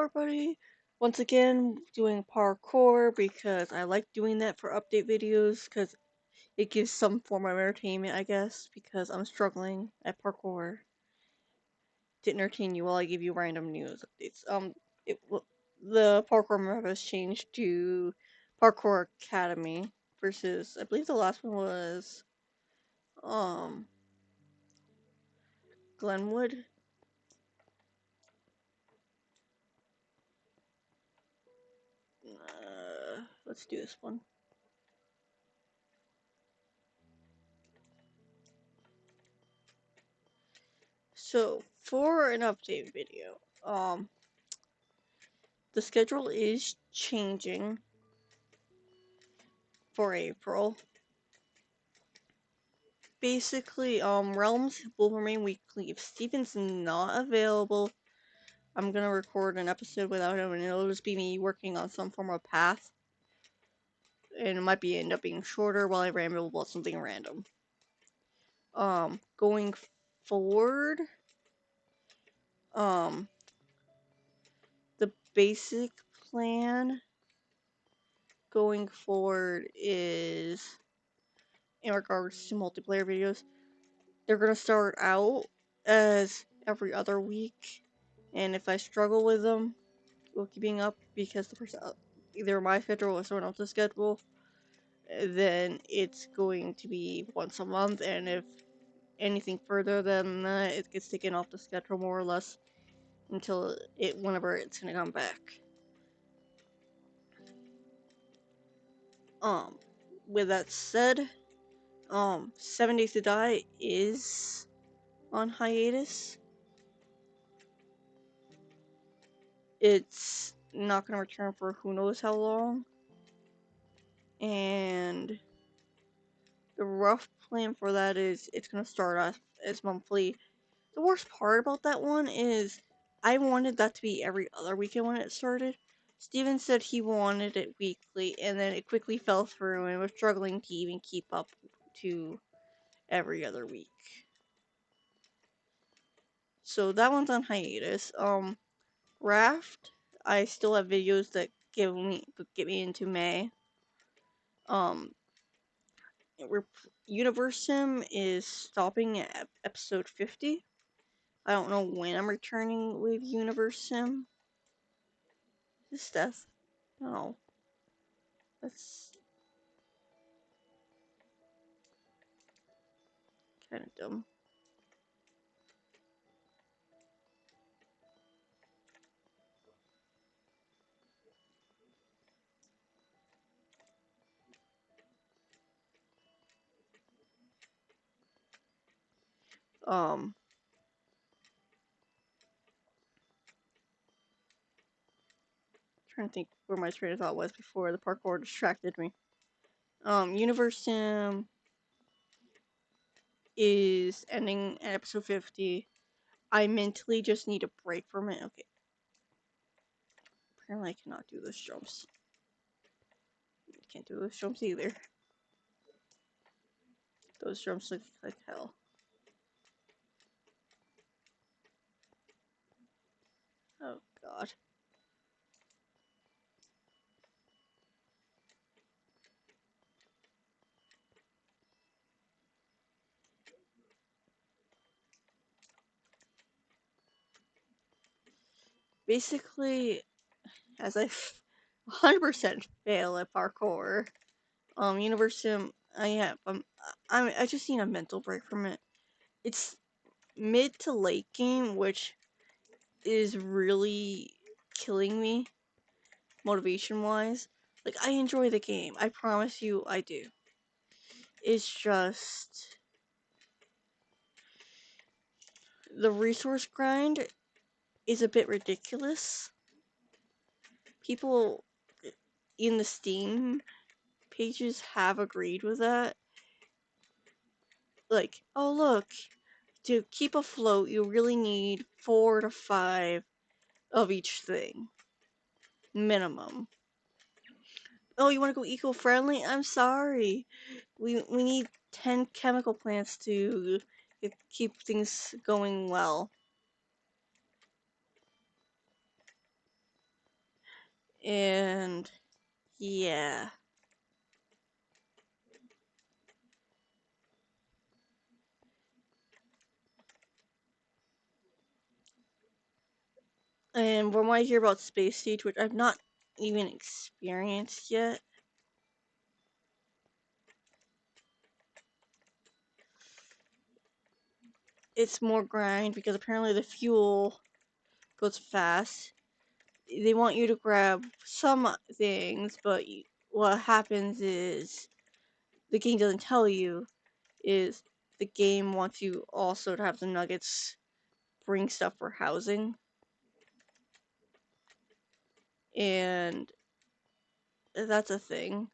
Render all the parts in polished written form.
everybody? Once again, doing parkour because I like doing that for update videos because it gives some form of entertainment, I guess, because I'm struggling at parkour to entertain you while I give you random news updates. The parkour map has changed to Parkour Academy versus, I believe the last one was, um, Glenwood. Let's do this one. So, for an update video, the schedule is changing for April. Basically, realms will remain weekly. If Steven's not available, I'm gonna record an episode without him, and it'll just be me working on some form of path. And it might end up being shorter while I ramble about something random. Going forward, um, the basic plan going forward is in regards to multiplayer videos. They're gonna start out as every other week, and if I struggle with them, with keeping up because the person either my schedule or someone else's schedule, then it's going to be once a month, and if anything further than that, it gets taken off the schedule more or less until whenever it's gonna come back. With that said, 7 Days to Die is on hiatus. It's not going to return for who knows how long. And the rough plan for that is it's going to start off as monthly. The worst part about that one is I wanted that to be every other weekend when it started. Steven said he wanted it weekly, and then it quickly fell through and was struggling to even keep up to every other week. So that one's on hiatus. Raft, I still have videos that get me into May. Universum is stopping at episode 50. I don't know when I'm returning with Universum. Is this death? No. That's kind of dumb. Trying to think where my train of thought was before the parkour distracted me. Universum is ending at episode 50. I mentally just need a break from it. Okay. Apparently I cannot do those jumps. Can't do those jumps either. Those jumps look like hell. Oh god. Basically, as I 100% fail at parkour, Universum, I just need a mental break from it. It's mid to late game, which is really killing me, motivation-wise. Like, I enjoy the game. I promise you I do. It's just the resource grind is a bit ridiculous. People in the Steam pages have agreed with that. Like, oh look, to keep afloat, you really need 4 to 5 of each thing. Minimum. Oh, you want to go eco-friendly? I'm sorry. We need 10 chemical plants to keep things going well. And yeah. And from what I hear about Space Siege, which I've not even experienced yet, it's more grind because apparently the fuel goes fast. They want you to grab some things, but what happens is the game doesn't tell you is the game wants you also to have the nuggets bring stuff for housing, and that's a thing.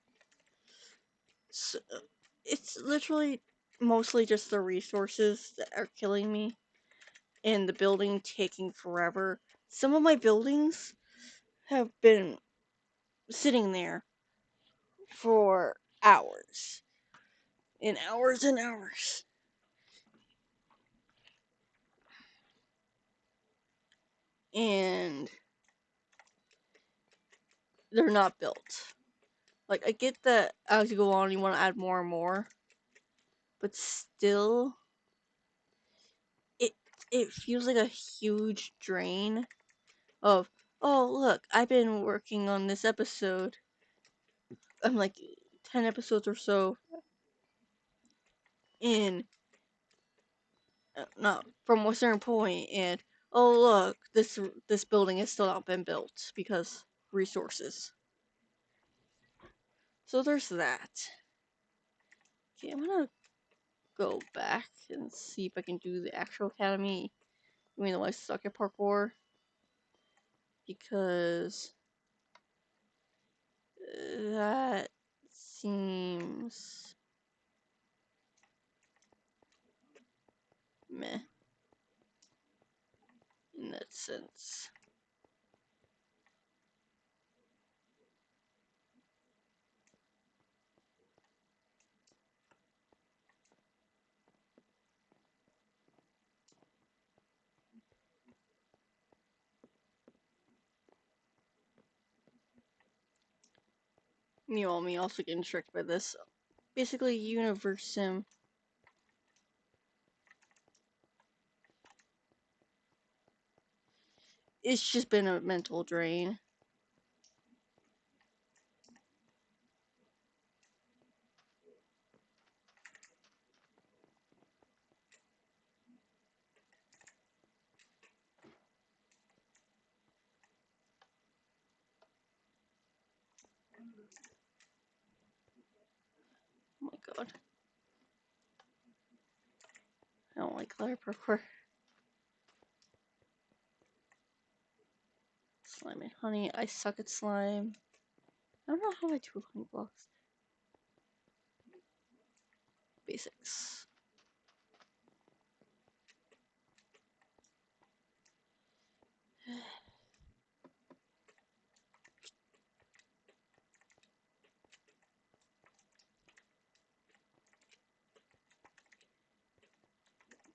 So it's literally mostly just the resources that are killing me and the building taking forever. Some of my buildings have been sitting there for hours and hours and hours. And they're not built. Like, I get that as you go on, you want to add more and more, but still, it it feels like a huge drain of, oh, look, I've been working on this episode. I'm like 10 episodes or so in, not from a certain point, and oh, look, this building has still not been built because resources. So there's that. Okay, I'm gonna go back and see if I can do the actual academy, even though I suck at parkour, because that seems meh in that sense. Me also getting tricked by this. Basically, Universe Sim. It's just been a mental drain. Oh my god. I don't like ladder parkour. Slime and honey. I suck at slime. I don't know how I do honey blocks. Basics.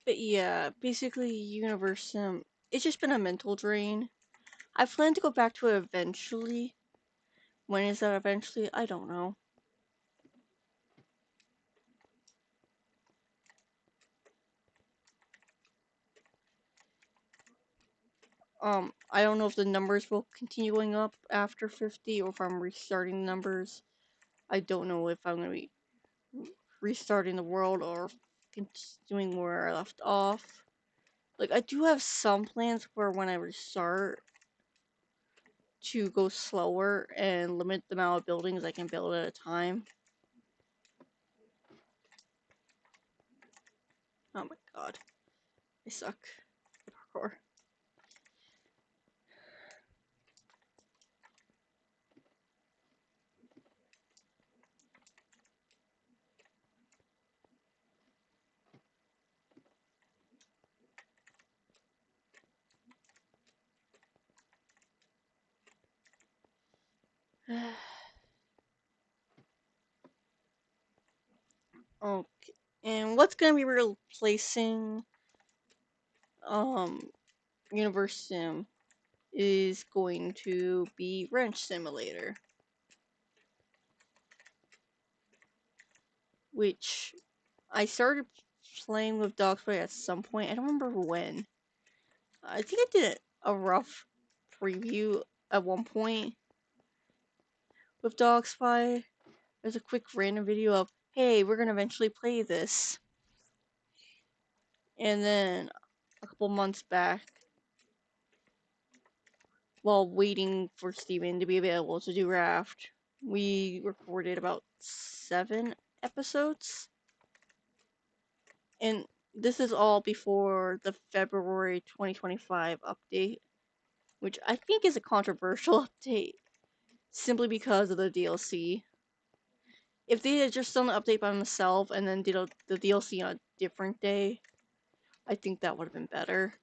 But yeah, basically Universe Sim. It's just been a mental drain. I plan to go back to it eventually. When is that eventually? I don't know. I don't know if the numbers will continue going up after 50 or if I'm restarting the numbers. I don't know if I'm going to be restarting the world or continuing where I left off. Like, I do have some plans where when I restart to go slower and limit the amount of buildings I can build at a time. Oh my god. I suck at parkour. Okay. And what's gonna be replacing Universe Sim is going to be Wrench Simulator, which I started playing with Dogfight at some point. I don't remember when. I think I did a rough preview at one point with Dogspy. There's a quick random video of, hey, we're gonna eventually play this. And then a couple months back, while waiting for Steven to be available to do Raft, we recorded about 7 episodes. And this is all before the February 2025 update, which I think is a controversial update, simply because of the DLC. If they had just done the update by themselves and then did the DLC on a different day, I think that would have been better.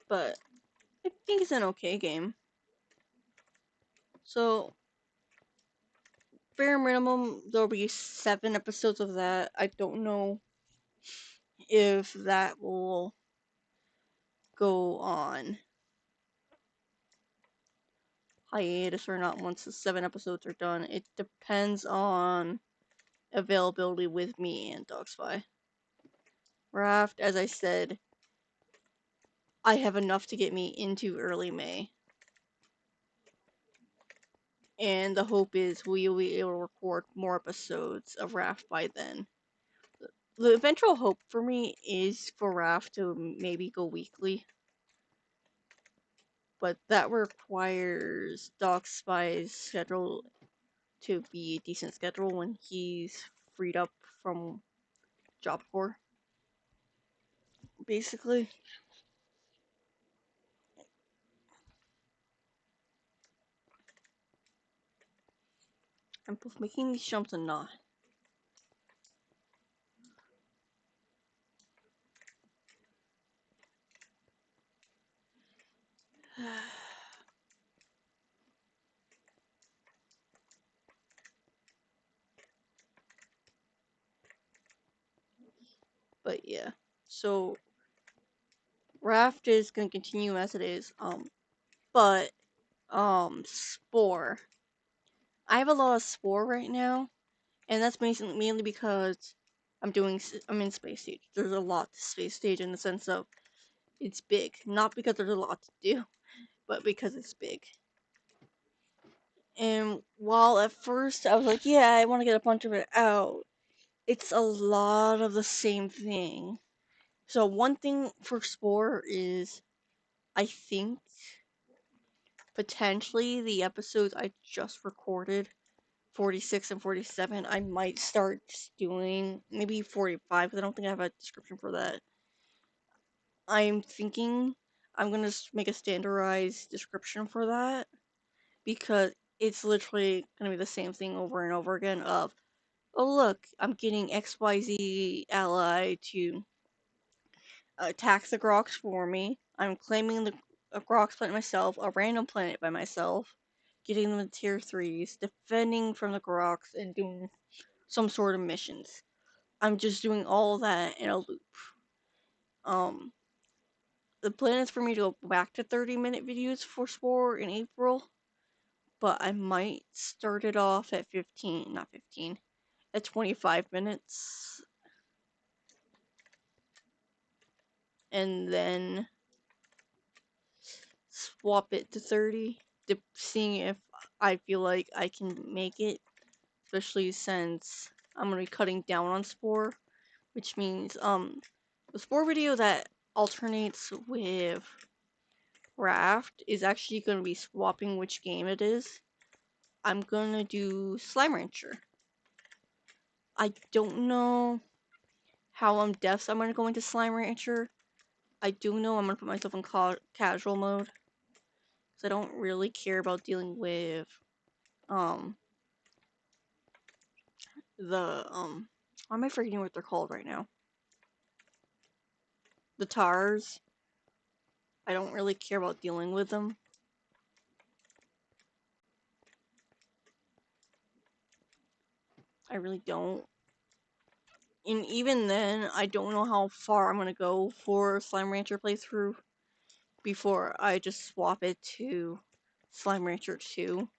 But I think it's an okay game. So, bare minimum, there'll be 7 episodes of that. I don't know if that will go on hiatus or not once the 7 episodes are done. It depends on availability with me and Dogspy. Raft, as I said, I have enough to get me into early May. And the hope is we will be able to record more episodes of Raft by then. The eventual hope for me is for Raft to maybe go weekly. But that requires Dogspy's schedule to be a decent schedule when he's freed up from Job Corps. Basically. I'm both making these jumps and not. But yeah. So Raft is gonna continue as it is. But Spore. I have a lot of Spore right now, and that's mainly because I'm in Space Stage. There's a lot to Space Stage in the sense of it's big, not because there's a lot to do, but because it's big. And while at first I was like, yeah, I want to get a bunch of it out, it's a lot of the same thing. So one thing for Spore is, I think, potentially the episodes I just recorded, 46 and 47, I might start doing, maybe 45, because I don't think I have a description for that. I'm thinking I'm going to make a standardized description for that, because it's literally going to be the same thing over and over again of, oh look, I'm getting XYZ ally to attack the Grox for me. I'm claiming the Grox planet myself, a random planet by myself, getting them to tier 3s, defending from the Grox, and doing some sort of missions. I'm just doing all that in a loop. The plan is for me to go back to 30-minute videos for Spore in April, but I might start it off at 15, not 15, at 25 minutes. And then swap it to 30, seeing if I feel like I can make it, especially since I'm going to be cutting down on Spore, which means the Spore video that alternates with Raft is actually going to be swapping which game it is. I'm going to do Slime Rancher. I don't know how in-depth I'm going to go into Slime Rancher. I do know I'm going to put myself in casual mode, because I don't really care about dealing with why am I forgetting what they're called right now? The Thurs. I don't really care about dealing with them. I really don't. And even then, I don't know how far I'm gonna go for Slime Rancher playthrough before I just swap it to Slime Rancher 2.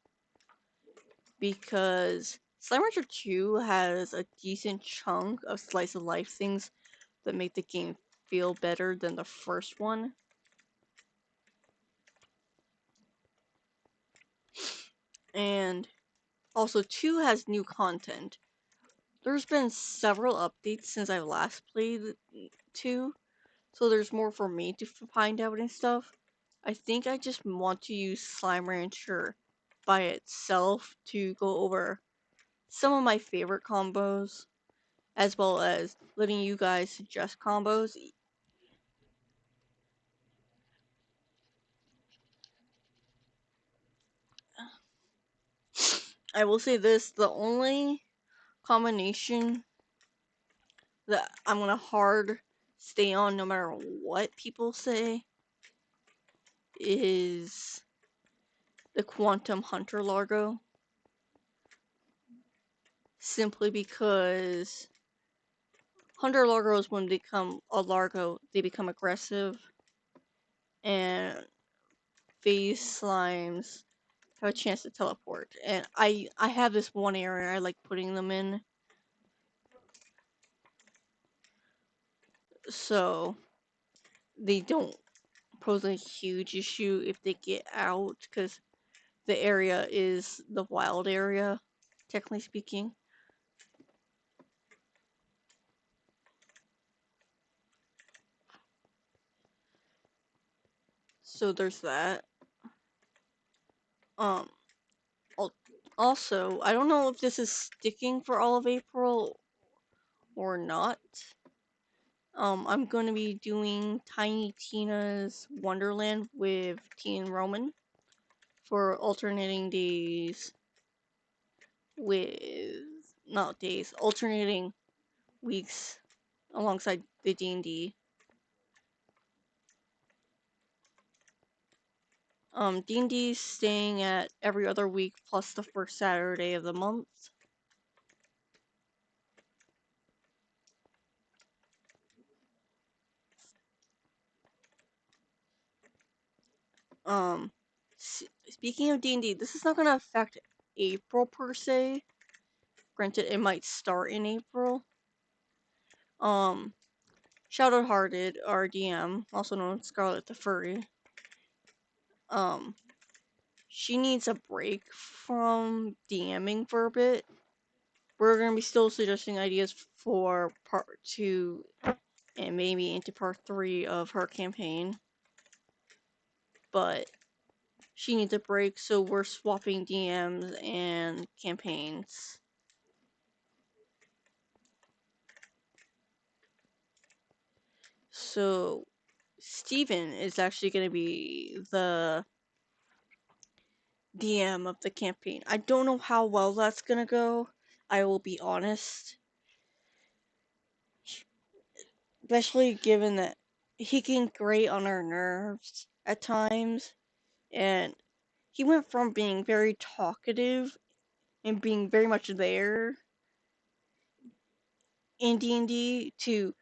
Because Slime Rancher 2 has a decent chunk of slice of life things that make the game feel better than the first one. And also 2 has new content. There's been several updates since I last played 2, so there's more for me to find out and stuff. I think I just want to use Slime Rancher by itself to go over some of my favorite combos, as well as letting you guys suggest combos. I will say this, the only combination that I'm gonna hard stay on no matter what people say is the Quantum Hunter Largo. Simply because Hunter Largos, when they become a Largo, they become aggressive, and phase slimes have a chance to teleport. And I have this one area I like putting them in, so they don't pose a huge issue if they get out, because the area is the wild area, technically speaking. So there's that. Um, Also, I don't know if this is sticking for all of April or not. I'm going to be doing Tiny Tina's Wonderland with Teen Roman for alternating days with, not days, alternating weeks alongside the D&D. D&D staying at every other week plus the first Saturday of the month. Um, Speaking of D&D, this is not going to affect April per se. Granted, it might start in April. Shadowed Hearted, our DM, also known as Scarlet the Furry, she needs a break from DMing for a bit. We're gonna be still suggesting ideas for part 2 and maybe into part 3 of her campaign, but she needs a break, so we're swapping DMs and campaigns. So Steven is actually going to be the DM of the campaign. I don't know how well that's going to go. I will be honest. Especially given that he can grate on our nerves at times. And he went from being very talkative and being very much there in D&D to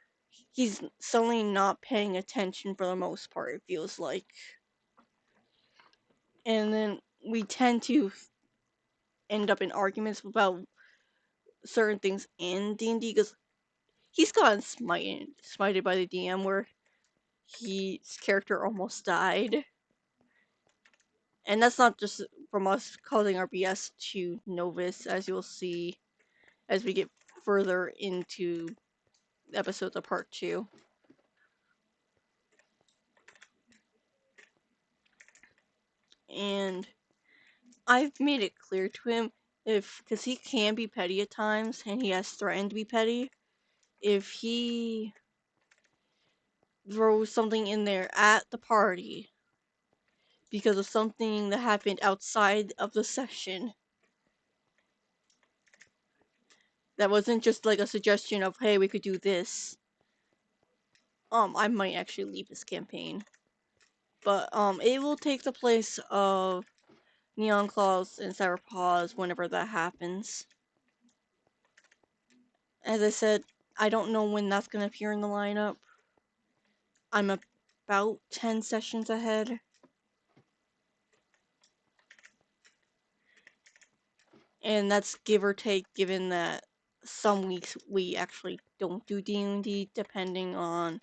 he's suddenly not paying attention for the most part, it feels like. And then we tend to end up in arguments about certain things in D&D because he's gotten smited by the DM where his character almost died. And that's not just from us causing our BS to Novus, as you'll see as we get further into episodes of part 2. And I've made it clear to him, because he can be petty at times, and he has threatened to be petty, if he throws something in there at the party because of something that happened outside of the session, that wasn't just like a suggestion of, hey, we could do this, I might actually leave this campaign. But it will take the place of Neon Claws and Cyberpaws whenever that happens. As I said, I don't know when that's gonna appear in the lineup. I'm about 10 sessions ahead. And that's give or take, given that some weeks we actually don't do D&D, depending on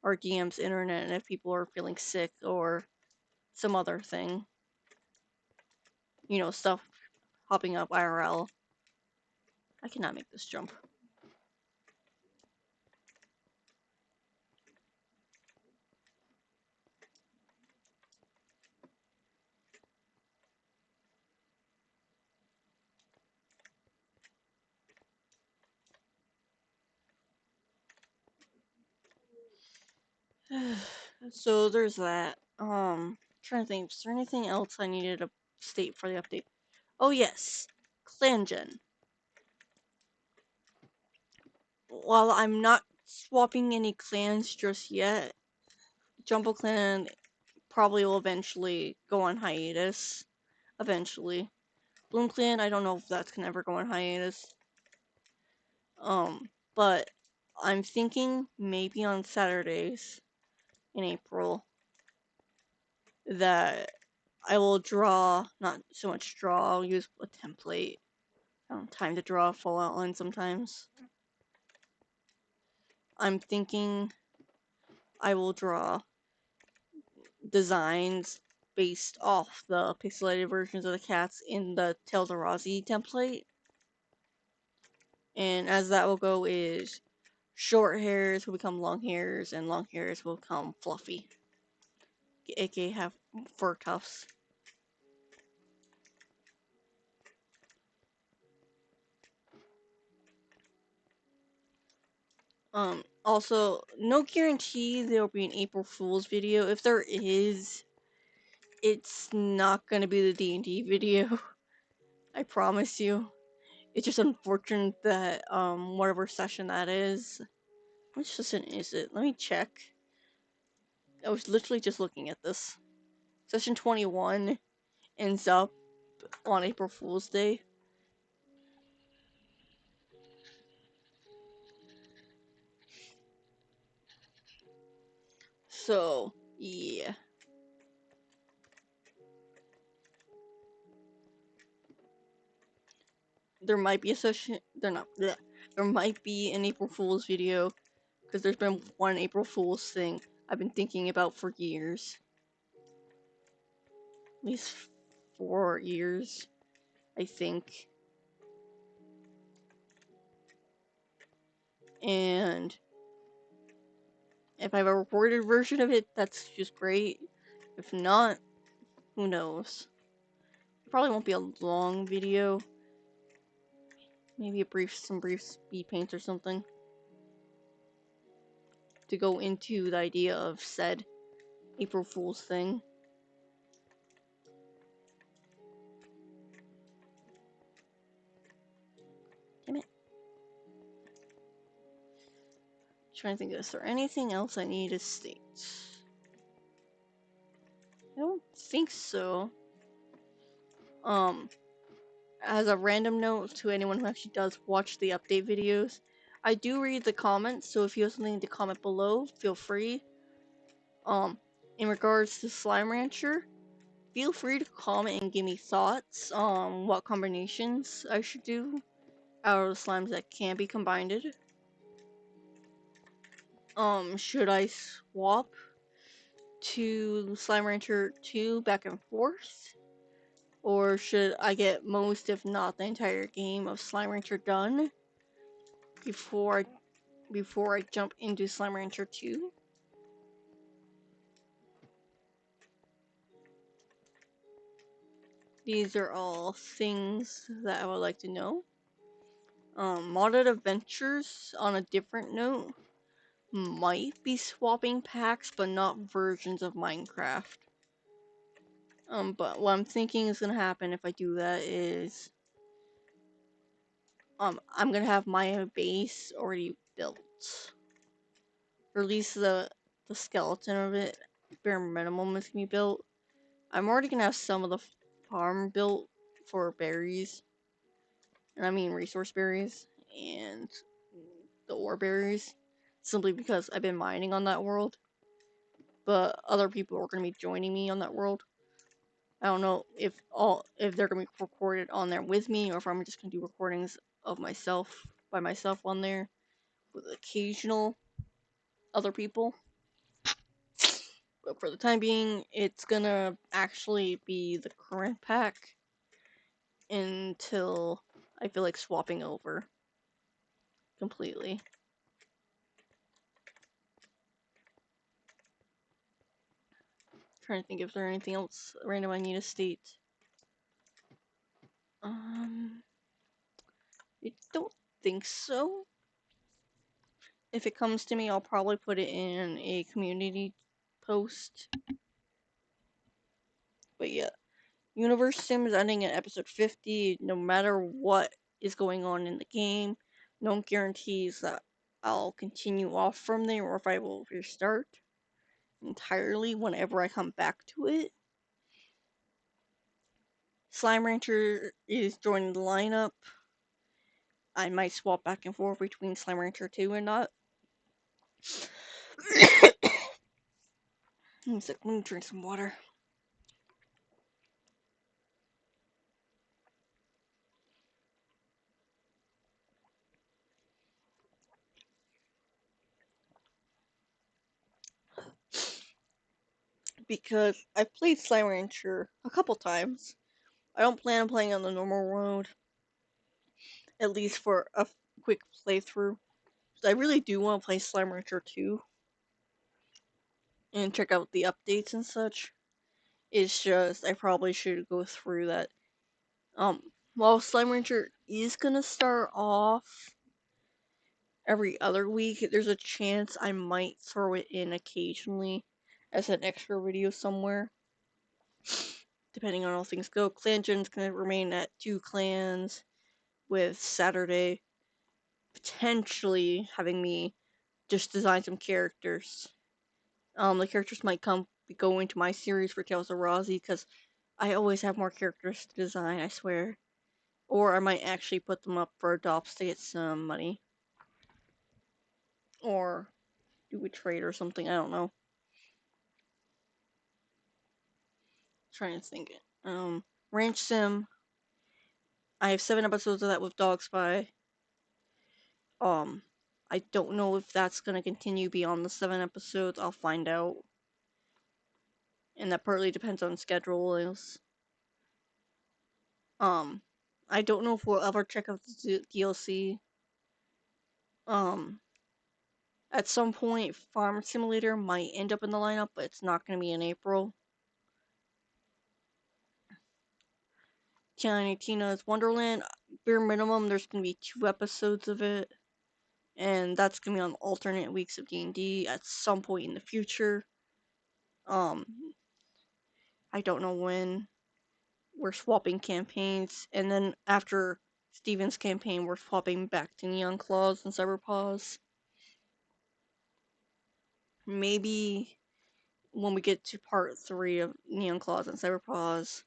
our DM's internet and if people are feeling sick or some other thing. You know, stuff hopping up IRL. I cannot make this jump. So there's that. Trying to think, is there anything else I needed to state for the update? Oh yes, Clangen. While I'm not swapping any clans just yet, JumbleClan probably will eventually go on hiatus. Eventually. BloomClan, I don't know if that's gonna ever go on hiatus. But I'm thinking maybe on Saturdays in April that I will draw, not so much draw, I'll use a template. I don't have time to draw a full outline sometimes. I'm thinking I will draw designs based off the pixelated versions of the cats in the Tales of Rozzy template. And as that will go is short hairs will become long hairs and long hairs will become fluffy. AKA have fur tufts. Also, no guarantee there will be an April Fool's video. If there is, it's not gonna be the D&D video. I promise you. It's just unfortunate that, whatever session that is. Which session is it? Let me check. I was literally just looking at this. Session 21 ends up on April Fool's Day. So, yeah. There might be a session. They're not. Bleh. There might be an April Fool's video because there's been one April Fool's thing I've been thinking about for years. At least 4 years, I think. And if I have a recorded version of it, that's just great. If not, who knows? It probably won't be a long video. Maybe some brief speed paints or something. To go into the idea of said April Fool's thing. Damn it. Trying to think, is there anything else I need to state? I don't think so. As a random note to anyone who actually does watch the update videos, I do read the comments, so if you have something to comment below, feel free. In regards to Slime Rancher, feel free to comment and give me thoughts on what combinations I should do out of the slimes that can be combined. Should I swap to Slime Rancher 2 back and forth? Or should I get most, if not the entire game of Slime Rancher done before I jump into Slime Rancher 2? These are all things that I would like to know. Modded Adventures, on a different note, might be swapping packs, but not versions of Minecraft. But what I'm thinking is gonna happen if I do that is, I'm gonna have my base already built. Or at least the skeleton of it, bare minimum, is gonna be built. I'm already gonna have some of the farm built for berries. And I mean resource berries. And the ore berries, simply because I've been mining on that world. But other people are going to be joining me on that world. I don't know if they're going to be recorded on there with me, or if I'm just going to do recordings of myself by myself on there with occasional other people. But for the time being, it's gonna actually be the current pack until I feel like swapping over completely. Trying to think if there's anything else random I need to state. I don't think so. If it comes to me, I'll probably put it in a community post. But yeah, Universe Sim is ending at episode 50. No matter what is going on in the game, no guarantees that I'll continue off from there or if I will restart entirely whenever I come back to it. Slime Rancher is joining the lineup. I might swap back and forth between Slime Rancher 2 and not. Let me drink some water. Because I've played Slime Rancher a couple times. I don't plan on playing on the normal road, at least for a quick playthrough. I really do want to play Slime Rancher 2 and check out the updates and such. It's just I probably should go through that. While Slime Rancher is gonna start off every other week, there's a chance I might throw it in occasionally as an extra video somewhere. Depending on how things go. Clangen's gonna remain at 2 clans, with Saturday potentially having me just design some characters. The characters might go into my series for Tales of Razi, because I always have more characters to design, I swear. Or I might actually put them up for adopts to get some money. Or do a trade or something, I don't know. Trying to think. Ranch Sim. I have 7 episodes of that with Dog Spy. I don't know if that's gonna continue beyond the 7 episodes. I'll find out. And that partly depends on schedules. I don't know if we'll ever check out the DLC. At some point, Farm Simulator might end up in the lineup, but it's not going to be in April. Tiny Tina's Wonderland, bare minimum, there's going to be 2 episodes of it. And that's going to be on alternate weeks of D&D at some point in the future. I don't know when. We're swapping campaigns, and then after Steven's campaign, we're swapping back to Neon Claws and Cyberpaws. Maybe when we get to part 3 of Neon Claws and Cyberpaws,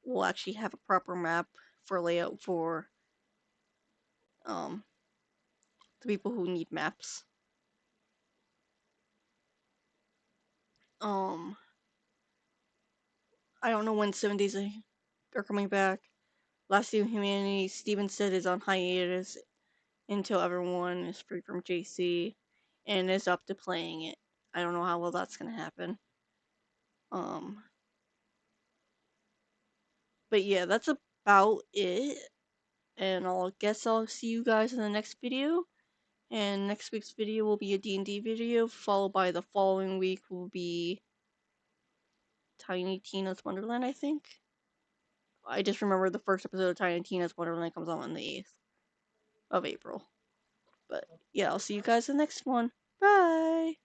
we'll actually have a proper map for layout for the people who need maps. I don't know when 7 Days are coming back. Last Day of Humanity, Steven said, is on hiatus until everyone is free from JC and is up to playing it. I don't know how well that's gonna happen. But yeah, that's about it. And I guess I'll see you guys in the next video. And next week's video will be a D&D video, followed by the following week will be Tiny Tina's Wonderland, I think. I just remember the first episode of Tiny Tina's Wonderland comes out on the 8th of April. But yeah, I'll see you guys in the next one. Bye!